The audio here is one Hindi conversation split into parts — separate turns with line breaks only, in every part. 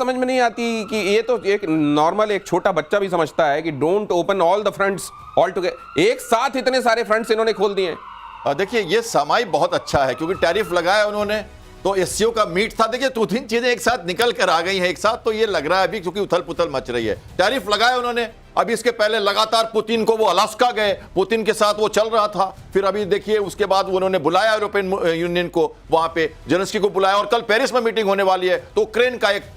समझ में नहीं आती कि ये तो एक नॉर्मल एक छोटा बच्चा भी समझता है कि don't open all the fronts all together. एक साथ इतने सारे फ्रंट्स इन्होंने खोल दिए हैं।
देखिए ये समाई बहुत अच्छा है क्योंकि टैरिफ लगाया उन्होंने तो एससीओ का मीट था। देखिए 2-3 चीजें एक साथ निकल कर आ गई हैं एक साथ, तो ये लग रहा है अभी क्योंकि उथल पुथल मच रही है। टैरिफ लगाया उन्होंने, अभी इसके पहले लगातार पुतिन को वो अलास्का गए, पुतिन के साथ वो चल रहा था, फिर अभी देखिए उसके बाद उन्होंने बुलाया यूरोपियन यूनियन को, वहां पे जेलेंस्की को बुलाया और कल पेरिस में मीटिंग होने वाली है। तो यूक्रेन का एक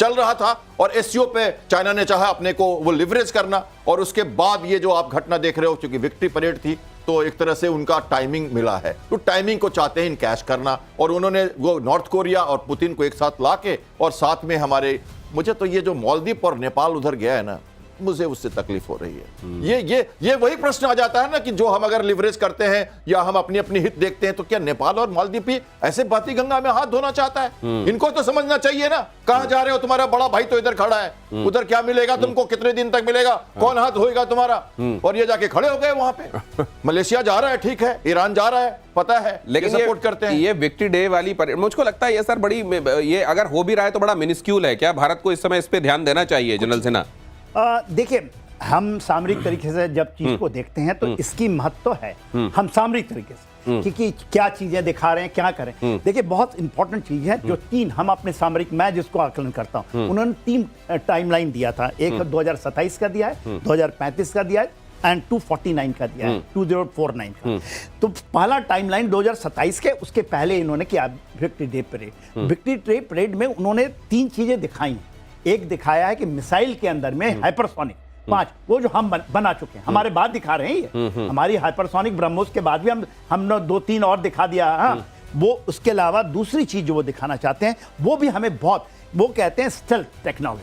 चल रहा था और एससीओ पे चाइना ने चाहा अपने को वो लिवरेज करना, और उसके बाद ये जो आप घटना देख रहे हो, क्योंकि विक्ट्री परेड थी तो एक तरह से उनका टाइमिंग मिला है, तो टाइमिंग को चाहते हैं कैश करना, और उन्होंने वो नॉर्थ कोरिया और पुतिन को एक साथ लाके और साथ में हमारे, मुझे तो ये जो मालदीव और नेपाल उधर गया है ना, मुझे उससे तकलीफ हो रही है। ये वही प्रश्न आ जाता है ना कि जो हम अगर लिवरेज करते हैं या हम अपनी अपनी हित देखते हैं, तो क्या नेपाल और मालदीव भी ऐसे बाती गंगा में हाथ धोना चाहता है? इनको तो समझना चाहिए ना, कहां जा रहे हो, तुम्हारा बड़ा भाई तो इधर खड़ा है, उधर क्या मिलेगा तुमको, कितने दिन तक मिलेगा, कौन हाथ धोएगा तुम्हारा? और ये जाके खड़े हो गए वहां पे। मलेशिया जा रहा है, ठीक है, ईरान जा रहा है, पता है,
लेकिन
सपोर्ट करते हैं।
ये विक्ट्री डे वाली परेड मुझको लगता है ये सर बड़ी, ये अगर हो भी रहा है तो बड़ा मिनिस्क्यूल है। क्या भारत को इस समय इस पे ध्यान देना चाहिए जनरल सिन्हा?
देखिए, हम सामरिक तरीके से जब चीज को देखते हैं तो इसकी महत्व है, हम सामरिक तरीके से कि क्या चीजें दिखा रहे हैं, क्या करें। देखिए बहुत इंपॉर्टेंट चीज है जो तीन हम अपने सामरिक, मैं जिसको आकलन करता हूं, उन्होंने 3 टाइमलाइन दिया था। एक 2027 का दिया है, 2035 का दिया है एंड 249 का दिया है, 2049 का। तो पहला टाइमलाइन 2027 के, उसके पहले इन्होंने किया victory day parade. Victory day parade में उन्होंने 3 चीजें दिखाई। एक दिखाया है कि मिसाइल के अंदर में हाइपरसोनिक 5, वो जो हम बना चुके हैं, हमारे बाद दिखा रहे हैं ये, हमारी हाइपरसोनिक ब्रह्मोस के बाद भी हमने 2-3 और दिखा दिया। हाँ, वो उसके अलावा दूसरी चीज जो वो दिखाना चाहते हैं वो भी हमें बहुत, वो कहते हैं स्टेल्थ टेक्नोलॉजी,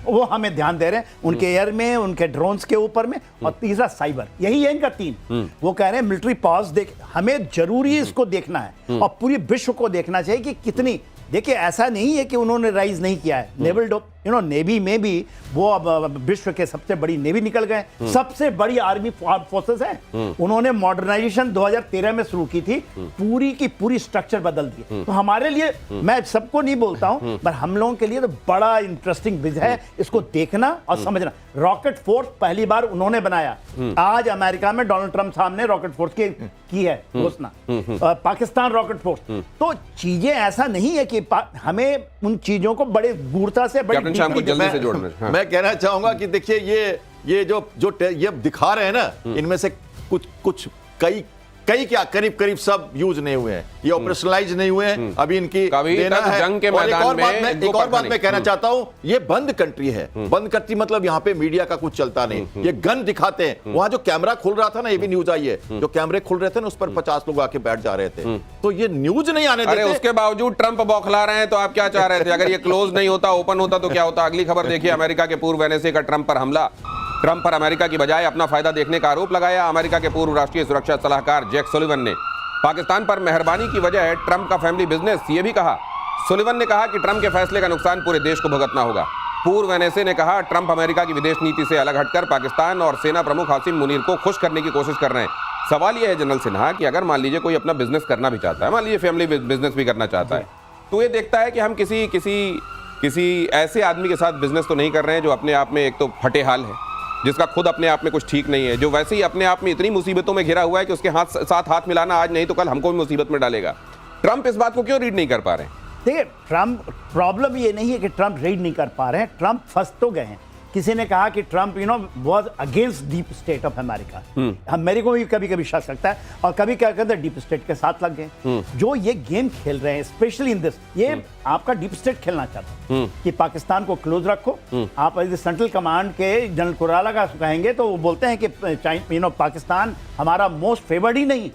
वो हमें ध्यान दे रहे हैं उनके एयर में, उनके ड्रोन्स के ऊपर में, और तीसरा साइबर। यही है इनका 3। वो कह रहे हैं मिलिट्री पॉज देख, हमें जरूरी इसको देखना है और पूरी विश्व को देखना चाहिए कि कितनी। देखिए ऐसा नहीं है कि उन्होंने राइज नहीं किया है, नेवल नेवी में भी वो अब विश्व के सबसे बड़ी नेवी निकल गए, सबसे बड़ी आर्मी फोर्सेस है। उन्होंने मॉडर्नाइजेशन 2013 में शुरू की थी, पूरी की पूरी स्ट्रक्चर बदल दी। तो हमारे लिए, मैं सबको नहीं बोलता हूं, पर हम लोगों के लिए तो बड़ा इंटरेस्टिंग विजय है, इसको देखना और समझना। रॉकेट फोर्स पहली बार उन्होंने बनाया। आज अमेरिका में डोनाल्ड ट्रंप साहब ने रॉकेट फोर्स की है घोषणा, पाकिस्तान रॉकेट फोर्स। तो चीजें ऐसा नहीं है कि हमें उन चीजों को बड़े गूढ़ता से, बड़ी
शाम को जल्दी से जोड़ना। हाँ।
मैं कहना चाहूंगा कि देखिए ये जो ये दिखा रहे हैं ना, इनमें से कुछ कई क्या करीब सब यूज नहीं हुए हैं, ये ऑपरेशनलाइज नहीं हुए हैं, अभी इनकी देना है।
जंग के मैदान में
एक और बात मैं कहना चाहता हूं, ये बंद कंट्री है, बंद कंट्री मतलब यहाँ पे मीडिया का कुछ चलता नहीं, ये गन दिखाते हैं। वहां जो कैमरा खुल रहा था ना, ये भी न्यूज आई है, जो कैमरे खुल रहे थे ना, उस पर 50 लोग आके बैठ जा रहे थे, तो ये न्यूज नहीं आने देते।
उसके बावजूद ट्रंप बौखला रहे हैं, तो आप क्या चाह रहे थे? अगर ये क्लोज नहीं होता, ओपन होता तो क्या होता? अगली खबर देखिए, अमेरिका के पूर्व एनएसए का ट्रंप पर हमला। ट्रंप पर अमेरिका की बजाय अपना फायदा देखने का आरोप लगाया। अमेरिका के पूर्व राष्ट्रीय सुरक्षा सलाहकार जैक सुलिवन ने पाकिस्तान पर मेहरबानी की वजह है ट्रंप का फैमिली बिजनेस, ये भी कहा। सुलिवन ने कहा कि ट्रंप के फैसले का नुकसान पूरे देश को भुगतना होगा। पूर्व एनएसए ने कहा ट्रंप अमेरिका की विदेश नीति से अलग हटकर पाकिस्तान और सेना प्रमुख हासिम मुनीर को खुश करने की कोशिश कर रहे हैं। सवाल यह है जनरल सिन्हा कि अगर मान लीजिए कोई अपना बिजनेस करना भी चाहता है, मान लीजिए फैमिली बिजनेस भी करना चाहता है, तो ये देखता है कि हम किसी ऐसे आदमी के साथ बिजनेस तो नहीं कर रहे हैं जो अपने आप में एक तो फटे हाल है, जिसका खुद अपने आप में कुछ ठीक नहीं है, जो वैसे ही अपने आप में इतनी मुसीबतों में घिरा हुआ है कि उसके साथ हाथ मिलाना आज नहीं तो कल हमको भी मुसीबत में डालेगा। ट्रंप इस बात को क्यों रीड नहीं कर पा रहे हैं?
देखिए, ट्रंप, प्रॉब्लम ये नहीं है कि ट्रंप रीड नहीं कर पा रहे हैं, ट्रंप फंस तो गए हैं। किसी ने कहा कि Trump was against deep state of America. हम, मेरे को भी कभी कभी शक सकता है, और कभी क्या कहते हैं डीप स्टेट के साथ लग गए। जो ये गेम खेल रहे हैं, स्पेशली इन दिस, ये आपका डीप स्टेट खेलना चाहता है कि पाकिस्तान को क्लोज रखो। आप यदि सेंट्रल कमांड के जनरल कुराला का कहेंगे तो वो बोलते हैं कि पाकिस्तान हमारा मोस्ट फेवर्ड ही नहीं,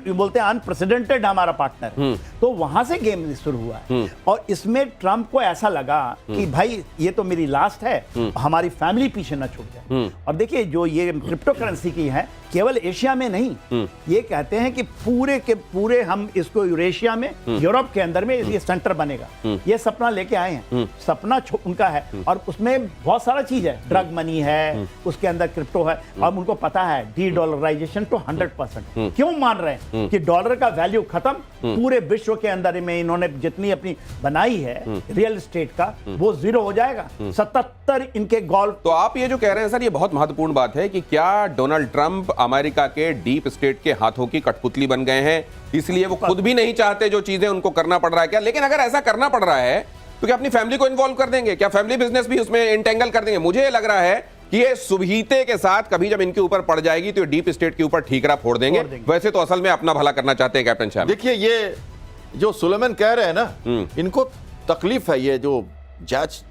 बोलते हैं अनप्रेसिडेंटेड हमारा पार्टनर। तो वहां से गेम शुरू हुआ है, और इसमें ट्रंप को ऐसा लगा कि भाई ये तो मेरी लास्ट है, हमारी फैमिली पीछे न छूट जाए। और देखिए जो ये क्रिप्टो करेंसी की है, केवल एशिया में नहीं, ये कहते हैं कि पूरे के पूरे हम इसको यूरेशिया में, यूरोप के अंदर में ये सेंटर बनेगा। ये सपना लेके आए हैं, सपना उनका है, और उसमें बहुत सारा चीज है, ड्रग मनी है, उसके अंदर क्रिप्टो है, और उनको पता है डी डॉलराइजेशन तो 100%। क्यों मान रहे हैं कि डॉलर का वैल्यू खत्म, पूरे विश्व के अंदर में इन्होंने जितनी अपनी बनाई है रियल एस्टेट का, वो जीरो हो जाएगा। 77 इनके गोल्फ।
तो आप ये जो कह रहे हैं सर, ये बहुत महत्वपूर्ण बात है कि क्या डोनाल्ड ट्रंप अमेरिका के डीप स्टेट के हाथों की कठपुतली बन गए हैं, इसलिए वो खुद भी नहीं चाहते जो चीजें उनको करना पड़ रहा है क्या? लेकिन अगर ऐसा करना पड़ रहा है तो क्या अपनी फैमिली को इन्वॉल्व कर देंगे? क्या फैमिली बिजनेस भी उसमें इंटेंगल कर देंगे? मुझे लग रहा है कि ये सुबहीते के साथ कभी जब इनके ऊपर पड़ जाएगी तो डीप स्टेट के ऊपर ठीकरा फोड़ देंगे। वैसे तो असल में अपना भला करना चाहते हैं कैप्टन शाह।
देखिए ये जो सुलेमान कह रहे हैं ना, इनको तकलीफ है। ये जो जज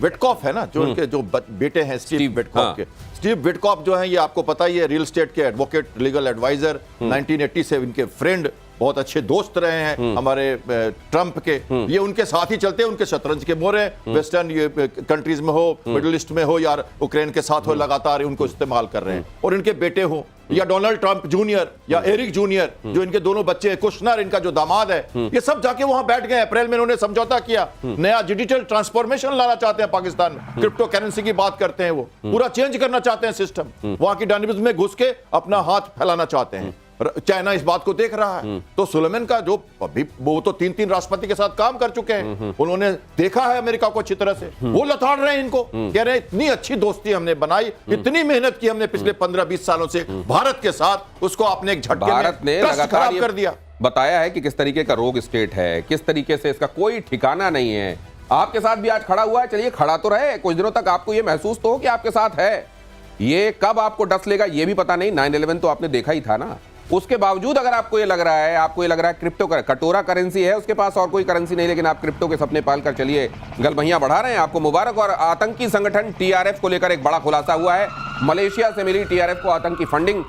विटकॉफ है ना, जो इनके जो बेटे हैं स्टीव विटकॉफ के, स्टीव विटकॉफ जो है, ये आपको पता ही है, रियल एस्टेट के एडवोकेट, लीगल एडवाइजर, 1980 से इनके फ्रेंड, बहुत अच्छे दोस्त रहे हैं हमारे ट्रंप के। ये उनके साथ ही चलते हैं, उनके शतरंज के मोरे, वेस्टर्न कंट्रीज में हो, मिडिल ईस्ट में हो, या यूक्रेन के साथ हो, लगातार उनको इस्तेमाल कर रहे हैं। और इनके बेटे हो, या डोनाल्ड ट्रंप जूनियर या एरिक जूनियर, जो इनके दोनों बच्चे हैं, कुशनर इनका जो दामाद है, ये सब जाके वहां बैठ गए। अप्रैल में इन्होंने समझौता किया, नया डिजिटल ट्रांसफॉर्मेशन लाना चाहते हैं पाकिस्तान में, क्रिप्टो करेंसी की बात करते हैं, वो पूरा चेंज करना चाहते हैं सिस्टम, वहां की डायनेमिज्म में घुस के अपना हाथ फैलाना चाहते हैं। चाइना इस बात को देख रहा है। तो सुलेमान का जो अभी, वो तो 3 राष्ट्रपति के साथ काम कर चुके हैं, उन्होंने देखा है अमेरिका को अच्छी तरह से, वो लताड़ रहे हैं इनको, कह रहे हैं इतनी अच्छी दोस्ती हमने बनाई, इतनी मेहनत की हमने पिछले 15-20 सालों से भारत के साथ, उसको आपने एक झटके
भारत ने
ट्रस्ट
लगातार
खराब कर दिया।
बताया है कि किस तरीके का रोग स्टेट है, किस तरीके से इसका कोई ठिकाना नहीं है। आपके साथ भी आज खड़ा हुआ है, चलिए खड़ा तो रहे, कुछ दिनों तक आपको ये महसूस तो हो कि आपके साथ है। ये कब आपको डस लेगा ये भी पता नहीं। 9/11 तो आपने देखा ही था ना। उसके बावजूद अगर आपको ये लग रहा है, क्रिप्टो कटोरा करेंसी है उसके पास, और कोई करेंसी नहीं, लेकिन आप क्रिप्टो के सपने पालकर चलिए गलबहियां बढ़ा रहे हैं, आपको मुबारक। और आतंकी संगठन टीआरएफ को लेकर एक बड़ा खुलासा हुआ है। मलेशिया से मिली टीआरएफ को आतंकी फंडिंग।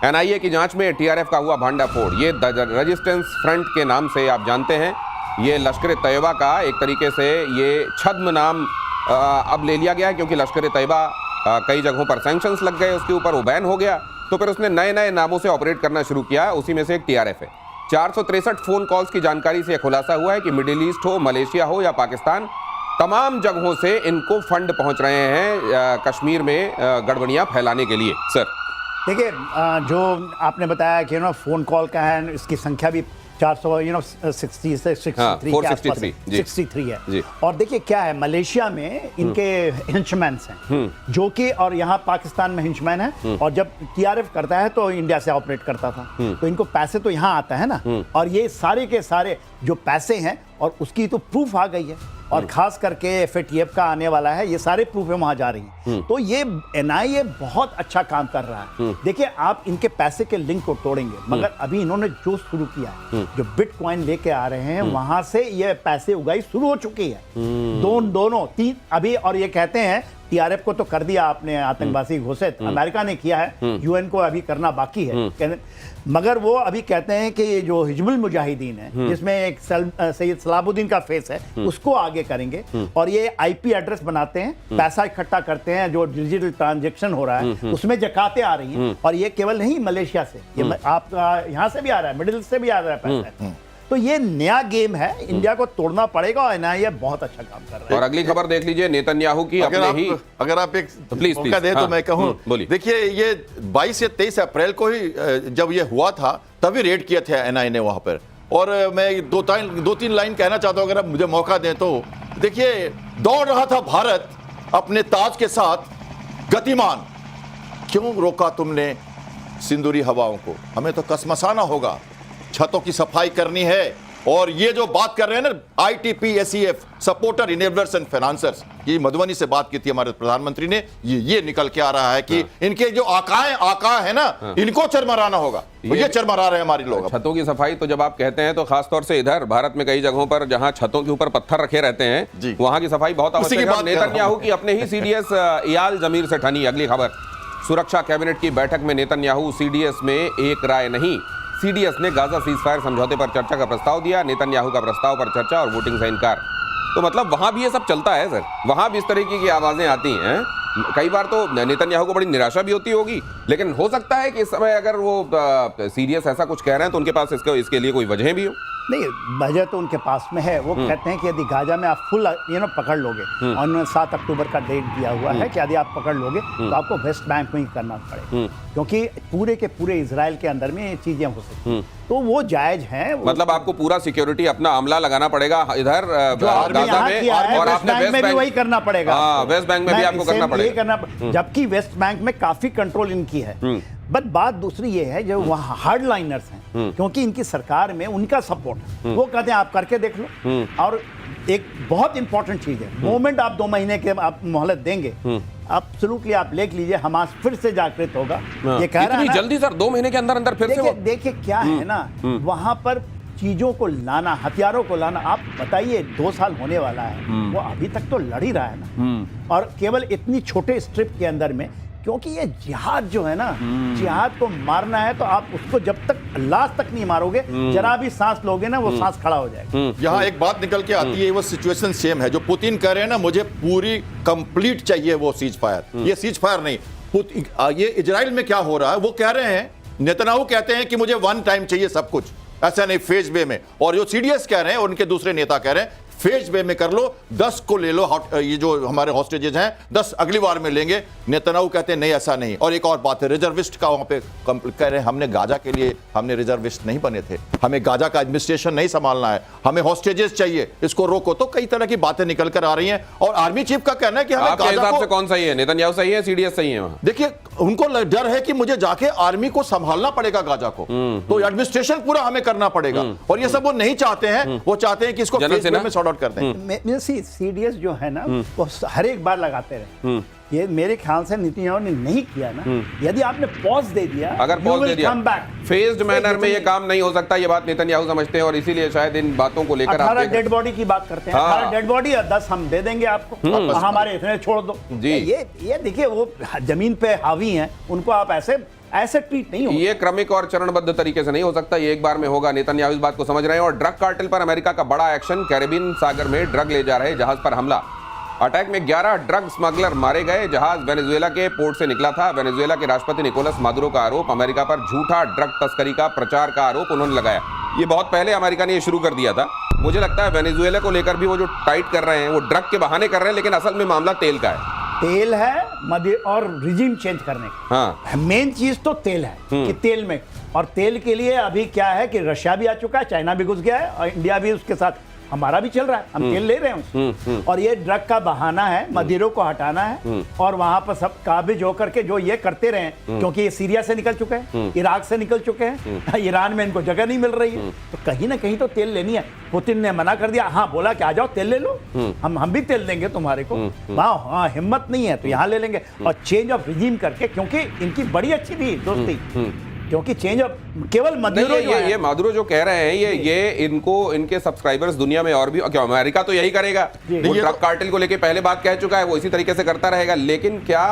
एनआईए की जांच में टीआरएफ का हुआ भांडाफोड़। ये रेजिस्टेंस फ्रंट के नाम से आप जानते हैं, ये लश्कर तैयबा का एक तरीके से ये छद्म नाम अब ले लिया गया है, क्योंकि लश्कर तैयबा कई जगहों पर सैंक्शंस लग गए उसके ऊपर, वो बैन हो गया, तो फिर उसने नए नए नामों से ऑपरेट करना शुरू किया। उसी में से एक टीआरएफ है। 463 फोन कॉल्स की जानकारी से खुलासा हुआ है कि मिडिल ईस्ट हो, मलेशिया हो या पाकिस्तान, तमाम जगहों से इनको फंड पहुंच रहे हैं कश्मीर में गड़बड़ियां फैलाने के लिए। सर
देखिए, जो आपने बताया कि फोन कॉल का है, इसकी संख्या भी 460 से 63 के आसपास 63 है
जी।
और देखिए क्या है, मलेशिया में इनके हिंचमैन हैं, जो कि, और यहाँ पाकिस्तान में हिंचमैन है, और जब टीआरएफ करता है तो इंडिया से ऑपरेट करता था, तो इनको पैसे तो यहाँ आता है ना, और ये सारे के सारे जो पैसे हैं, और उसकी तो प्रूफ आ गई है, और खास करके एफएटीएफ का आने वाला है, ये सारे प्रूफ वहां जा रही हैं। तो ये एनआईए बहुत अच्छा काम कर रहा है। देखिए, आप इनके पैसे के लिंक को तोड़ेंगे, मगर अभी इन्होंने जो शुरू किया है, जो बिटकॉइन लेके आ रहे हैं, वहां से ये पैसे उगाई शुरू हो चुकी है। दोनों तीन अभी, और ये कहते हैं टीआरएफ को तो कर दिया आपने आतंकवादी घोषित, अमेरिका ने किया है, यूएन को अभी करना बाकी है, मगर वो अभी कहते हैं कि जो हिजबुल मुजाहिदीन है, जिसमें एक सैयद सलाबुद्दीन का फेस है, उसको आगे करेंगे, और ये आईपी एड्रेस बनाते हैं, पैसा इकट्ठा करते हैं, जो डिजिटल ट्रांजैक्शन हो रहा है उसमें जकातें आ रही हैं, और ये केवल नहीं मलेशिया से, ये आपका यहाँ से भी आ रहा है, मिडिल से भी आ रहा है पैसा। तो ये नया गेम है, इंडिया को तोड़ना पड़ेगा, और एनआईए बहुत अच्छा काम कर रहा है।
और अगली खबर देख लीजिए, नेतन्याहू की
अगर आप एक
प्लीज
मौका दे तो मैं कहूं, देखिए ये 22 या 23 अप्रैल को ही जब ये हुआ था, तभी रेड किया था एनआईए ने वहां पर। और मैं 2-3 लाइन कहना चाहता हूं, अगर आप मुझे मौका दें तो। देखिए, दौड़ रहा था भारत अपने ताज के साथ गतिमान, क्यों रोका तुमने सिंदूरी हवाओं को? हमें तो कसमसाना होगा, छतों की सफाई करनी है। और ये जो बात कर रहे हैं ना, ITPSEF, supporter enablers and financiers, ये मधुबनी से बात की थी हमारे प्रधानमंत्री ने, ये निकल के आ रहा है कि इनके जो आका है ना, इनको चरमराना होगा। ये चरमरा रहे हैं हमारे लोग।
छतों की सफाई तो जब आप कहते हैं तो खासतौर से इधर भारत में कई जगहों पर जहां छतों के ऊपर पत्थर रखे रहते हैं, वहां की सफाई बहुत आवश्यक है। नेतन्याहू की अपने ही CDS इयाल जमीर से ठनी अगली खबर। सुरक्षा कैबिनेट की बैठक में नेतन्याहू CDS में एक राय नहीं। CDS ने गाजा सीजफायर समझौते पर चर्चा का प्रस्ताव दिया। नेतन्याहू का प्रस्ताव पर चर्चा और वोटिंग से इनकार। तो मतलब वहां भी ये सब चलता है सर, वहां भी इस तरीके की आवाजें आती हैं। कई बार तो नेतन्याहू को बड़ी निराशा भी होती होगी, लेकिन हो सकता है कि इस समय अगर वो सीरियस ऐसा कुछ कह रहे हैं तो उनके पास इसके लिए कोई वजह भी हो।
नहीं, वजह तो उनके पास में है। वो कहते हैं कि यदि गाजा में आप फुल पकड़ लोगे, और उन्होंने 7 अक्टूबर का डेट दिया हुआ है कि यदि आप पकड़ लोगे तो आपको वेस्ट बैंक में ही करना पड़ेगा, क्योंकि पूरे के पूरे इजराइल के अंदर में ये चीजें हो सकती, तो वो जायज है।
मतलब आपको पूरा सिक्योरिटी अपना अमला लगाना पड़ेगा इधर गाजा में, और आपने
वेस्ट बैंक में भी वही करना पड़ेगा।
वेस्ट बैंक में भी आपको करना पड़ेगा,
जबकि वेस्ट बैंक में काफी कंट्रोल इनकी है। बट बात दूसरी ये है, जो वहाँ हार्ड लाइनर्स हैं, क्योंकि इनकी सरकार में उनका सपोर्ट है, वो कहते हैं आप करके देख लो। और एक बहुत इंपॉर्टेंट चीज है, मोमेंट आप 2 महीने के आप मोहलत देंगे, एब्सोल्युटली आप लेख लीजिए, हमास फिर से जागृत होगा। ये कह रहा है
जल्दी सर, 2 महीने के अंदर अंदर फिर से।
देखिए क्या है ना, वहां पर चीजों को लाना, हथियारों को लाना, आप बताइए 2 साल होने वाला है, वो अभी तक तो लड़ ही रहा है ना, और केवल इतनी छोटे स्ट्रिप के अंदर में, क्योंकि ये जिहाद जो है ना, जिहाद को मारना है तो आप उसको जब तक लास्ट तक नहीं मारोगे, जरा भी सांस लोगे ना, वो सांस खड़ा हो जाएगा।
यहाँ एक बात निकल के आती है, वो सिचुएशन सेम है जो पुतिन कह रहे हैं ना, मुझे पूरी कंप्लीट चाहिए वो सीज फायर। ये सीज फायर नहीं, ये इजराइल में क्या हो रहा है वो कह रहे हैं, नेतन्याहू कहते हैं कि मुझे 1 टाइम चाहिए सब कुछ, ऐसा नहीं फेज वे में। और जो सीडीएस कह रहे हैं, उनके दूसरे नेता कह रहे हैं फेज वे में कर लो, 10 को ले लो, ये जो हमारे हॉस्टेजेस हैं 10 अगली बार में लेंगे। नेतन्याहू कहते हैं नहीं ऐसा नहीं। और एक और बात है, रिजर्विस्ट का वहां पे कह रहे हैं, हमने गाजा के लिए हमने रिजर्विस्ट नहीं बने थे, हमें गाजा का एडमिनिस्ट्रेशन नहीं संभालना है, हमें हॉस्टेजेस चाहिए, इसको रोको। तो कई तरह की बातें निकल कर आ रही हैं। और आर्मी चीफ का कहना है कि हमें
आपके हिसाब से कौन सही है, नेतन्याहू सही है, सीडीएस सही है?
देखिए, उनको डर है कि मुझे जाके आर्मी को संभालना पड़ेगा गाजा को, तो एडमिनिस्ट्रेशन पूरा हमें करना पड़ेगा। और ये सब वो नहीं चाहते हैं, वो चाहते हैं कि इसको फेज वे में सॉर्ट आउट कर दें।
सीडीएस जो है ना, वो हर एक बार लगाते रहे। ये मेरे ख्याल से नेतन्याहू ने नहीं किया ना। यदि आपने पॉज दे दिया,
अगर पॉज दे दिया, फेज्ड मैनर में ये काम नहीं हो सकता, ये बात नेतन्याहू समझते हैं, और इसीलिए शायद इन बातों को लेकर
18 डेड बॉडी की बात करते हैं। 18 डेड बॉडी और 10 हम दे देंगे आपको, हमारे इतने छोड़ दो जी। ये देखिए, वो जमीन पे हावी हैं, उनको आप ऐसे ट्रीट नहीं होगा।
ये क्रमिक और चरणबद्ध तरीके से नहीं हो सकता, ये एक बार में होगा। नेतन्याहू इस बात को समझ रहे हैं। और ड्रग कार्टेल पर अमेरिका का बड़ा एक्शन, कैरेबियन सागर में ड्रग ले जा रहे जहाज पर हमला। अटैक में 11 ड्रग स्मगलर मारे गए। जहाज वेनेजुएला के पोर्ट से निकला था। वेनेजुएला के राष्ट्रपति निकोलस मादुरो का आरोप, अमेरिका पर झूठा ड्रग तस्करी का प्रचार का आरोप उन्होंने लगाया। ये बहुत पहले अमेरिका ने ये शुरू कर दिया था। मुझे लगता है वेनेजुएला को लेकर भी वो जो टाइट कर रहे हैं, वो ड्रग के बहाने कर रहे हैं, लेकिन असल में मामला तेल का है।
तेल है और रिजीम चेंज करने का। हाँ। मेन चीज तो तेल है कि तेल में, और तेल के लिए अभी क्या है कि रशिया भी आ चुका है, चाइना भी घुस गया है, और इंडिया भी उसके साथ, हमारा भी चल रहा है, हम तेल ले रहे हैं उससे। और ये ड्रग का बहाना है, मदिरो को हटाना है, और वहां पर सब काबिज होकर के जो ये करते रहे, क्योंकि ये सीरिया से निकल चुके हैं, इराक से निकल चुके हैं, ईरान में इनको जगह नहीं मिल रही है, तो कहीं ना कहीं तो तेल लेनी है। पुतिन ने मना कर दिया, हाँ बोला कि आ जाओ तेल ले लो, हम भी तेल देंगे तुम्हारे को। हाँ, हिम्मत नहीं है तो यहाँ ले लेंगे, और चेंज ऑफ रिजीम करके, क्योंकि इनकी बड़ी अच्छी थी दोस्ती, क्योंकि चेंज ऑफ केवल मदुरो
ये मादुरो जो कह रहे हैं, ये इनको, इनके सब्सक्राइबर्स दुनिया में और भी, क्यों अमेरिका तो यही करेगा, वो ड्रग कार्टेल को लेके पहले बात कह चुका है, वो इसी तरीके से करता रहेगा। लेकिन क्या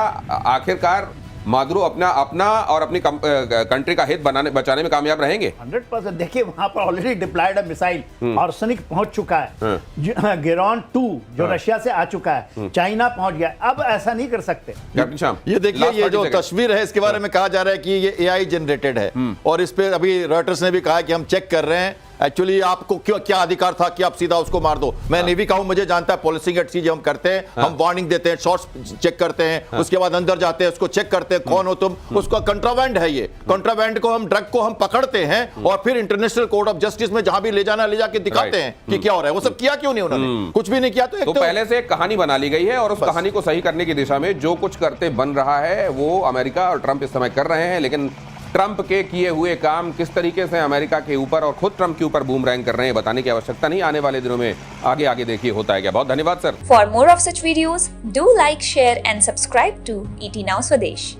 आखिरकार मादुरो अपना और अपनी कंट्री का हित बचाने में कामयाब रहेंगे?
100%। देखिए, वहां पर ऑलरेडी डिप्लॉयड मिसाइल आर्सेनिक पहुंच चुका है, गिरॉन 2 जो रशिया से आ चुका है, चाइना पहुंच गया। अब ऐसा नहीं कर सकते।
ये देखिए, ये जो तस्वीर है, इसके बारे में कहा जा रहा है कि ये AI जनरेटेड है, और इस पे अभी रॉयटर्स ने भी कहा कि हम चेक कर रहे हैं एक्चुअली आपको क्या अधिकार था कि आप सीधा उसको मार दो। मैं नेवी का हूं, मुझे जानता है पॉलिसिंग चीजें हम करते हैं, हम वार्निंग देते हैं, शॉट्स चेक करते हैं, उसके बाद अंदर जाते हैं, उसको चेक करते हैं कौन हो तुम, उसका कंट्राबैंड है। ये कंट्राबैंड को हम, ड्रग को हम पकड़ते हैं और फिर इंटरनेशनल कोर्ट ऑफ जस्टिस में जहां भी ले जाना ले जाके दिखाते हैं कि क्या हो रहा है। वो सब किया क्यों नहीं उन्होंने? कुछ भी नहीं किया। तो
पहले से एक कहानी बना ली गई है, और उस कहानी को सही करने की दिशा में जो कुछ करते बन रहा है वो अमेरिका और ट्रंप इस समय कर रहे हैं। लेकिन ट्रंप के किए हुए काम किस तरीके से अमेरिका के ऊपर और खुद ट्रंप के ऊपर बूमरैंग कर रहे हैं, बताने की आवश्यकता नहीं। आने वाले दिनों में आगे देखिए होता है क्या। बहुत धन्यवाद sir.
For more of such videos do like, share and subscribe to ET Now Swadesh।